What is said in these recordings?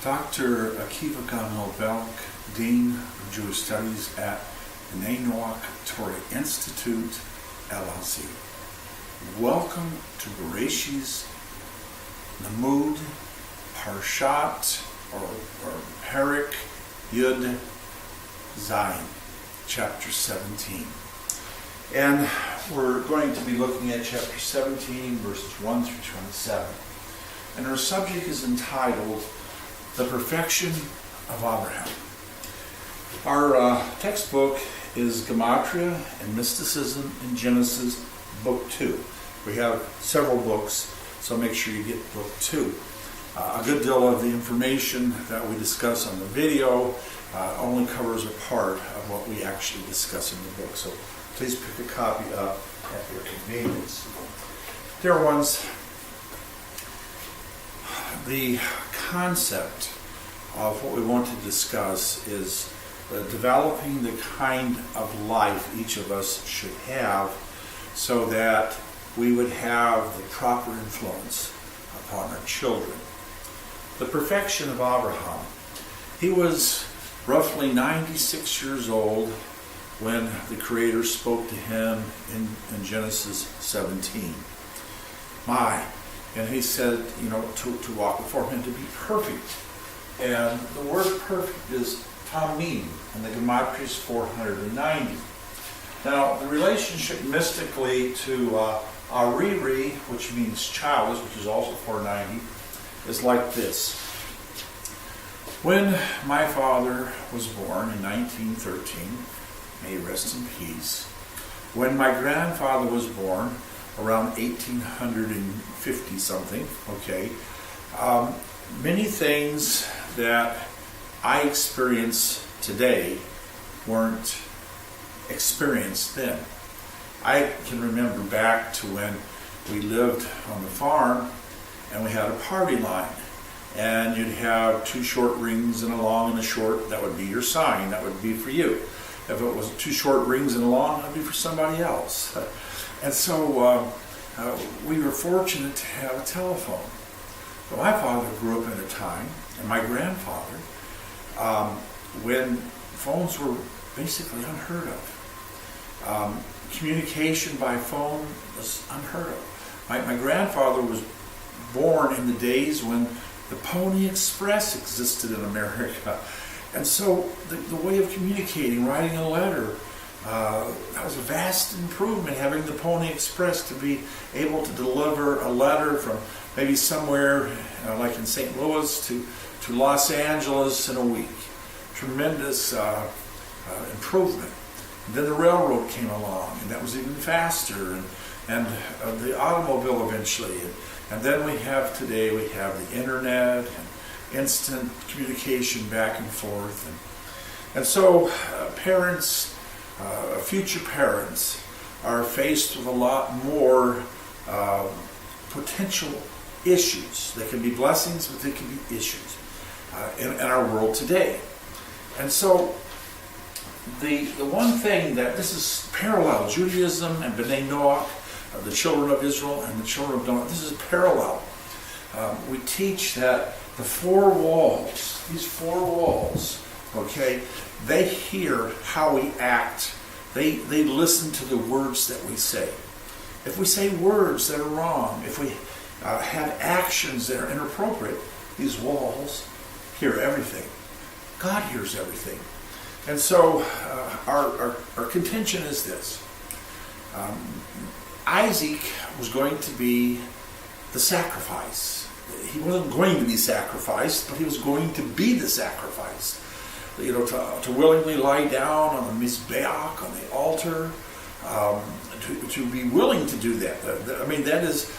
Dr. Akiva Gamliel Belk, Dean of Jewish Studies at the Noach Torah Institute, LLC. Welcome to Bereisheit, Limood, Parshat, or Perik Yud Zayin, chapter 17. And we're going to be looking at chapter 17, verses 1 through 27. And our subject is entitled, The Perfection of Abraham. Our textbook is Gematria and Mysticism in Genesis, Book 2. We have several books, so make sure you get Book 2. A good deal of the information that we discuss on the video only covers a part of what we actually discuss in the book. So please pick a copy up at your convenience. Dear ones, the concept of what we want to discuss is developing the kind of life each of us should have so that we would have the proper influence upon our children. The perfection of Abraham. He was roughly 96 years old when the Creator spoke to him in Genesis 17. And he said, to walk before him, to be perfect. And the word perfect is tamim, and the Gematria is 490. Now, the relationship mystically to Ariri, which means childless, which is also 490, is like this. When my father was born in 1913, may he rest in peace, when my grandfather was born around 1850 something, many things that I experience today weren't experienced then. I can remember back to when we lived on the farm and we had a party line. And you'd have two short rings and a long and a short. That would be your sign. That would be for you. If it was two short rings and a long, that would be for somebody else. And so we were fortunate to have a telephone. But my father grew up in a time, and my grandfather, when phones were basically unheard of. Communication by phone was unheard of. My grandfather was born in the days when the Pony Express existed in America. And so the way of communicating, writing a letter, that was a vast improvement, having the Pony Express to be able to deliver a letter from maybe somewhere like in St. Louis to Los Angeles in a week. Tremendous improvement. And then the railroad came along, and that was even faster, and the automobile eventually. And then we have the internet and instant communication back and forth. And so parents, future parents, are faced with a lot more potential issues. They can be blessings, but they can be issues in our world today. And so the one thing that this is parallel, Judaism and Bnei Noach, the children of Israel and the children of Noah, this is parallel. We teach that the four walls, they hear how we act. They listen to the words that we say. If we say words that are wrong, if we have actions that are inappropriate, these walls hear everything. God hears everything. And so our contention is this. Isaac was going to be the sacrifice. He wasn't going to be sacrificed, but he was going to be the sacrifice. To willingly lie down on the Mizbeach, on the altar, to be willing to do that. That is,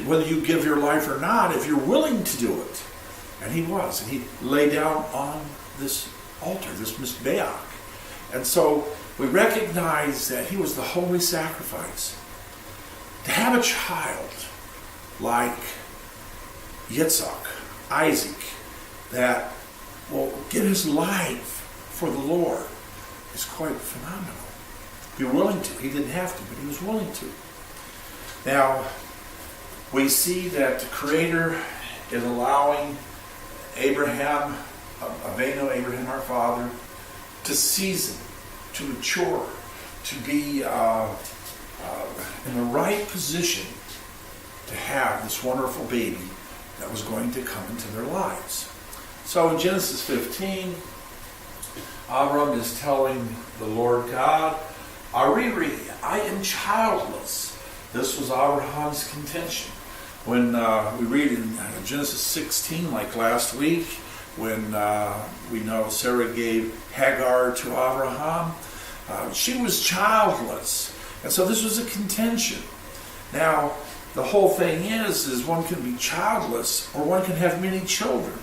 whether you give your life or not, if you're willing to do it. And he was. And he lay down on this altar, this Mizbeach. And so we recognize that he was the holy sacrifice. To have a child like Yitzhak, Isaac, that will give his life for the Lord is quite phenomenal. Be willing to. He didn't have to, but he was willing to. Now, we see that the Creator is allowing Abraham, Avinu, Abraham our father, to season, to mature, to be in the right position to have this wonderful baby that was going to come into their lives. So in Genesis 15, Abram is telling the Lord God, Ariri, I am childless. This was Abraham's contention. When we read in Genesis 16, like last week, when we know Sarah gave Hagar to Abraham, she was childless. And so this was a contention. Now, the whole thing is one can be childless or one can have many children.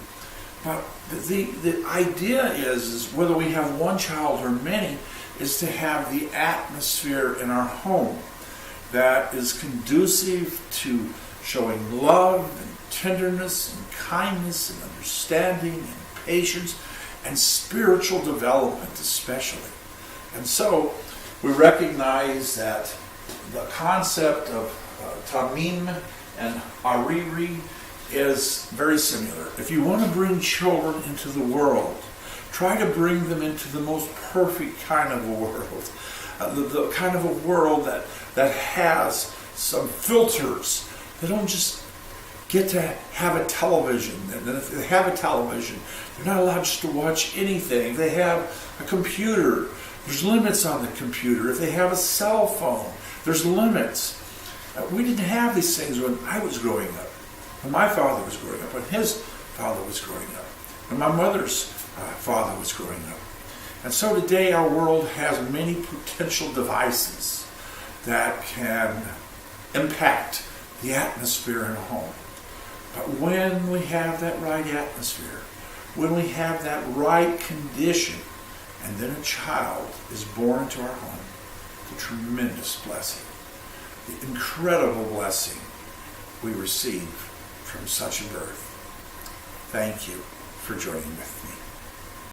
But the idea is whether we have one child or many, is to have the atmosphere in our home that is conducive to showing love and tenderness and kindness and understanding and patience and spiritual development especially. And so we recognize that the concept of Tamim and Ariri is very similar. If you want to bring children into the world, try to bring them into the most perfect kind of a world. The kind of a world that has some filters. They don't just get to have a television. And if they have a television, they're not allowed just to watch anything. If they have a computer, there's limits on the computer. If they have a cell phone, there's limits. We didn't have these things when I was growing up, when my father was growing up, when his father was growing up, when my mother's father was growing up. And so today our world has many potential devices that can impact the atmosphere in a home. But when we have that right atmosphere, when we have that right condition, and then a child is born into our home, the tremendous blessing, the incredible blessing we receive from such a birth. Thank you for joining with me.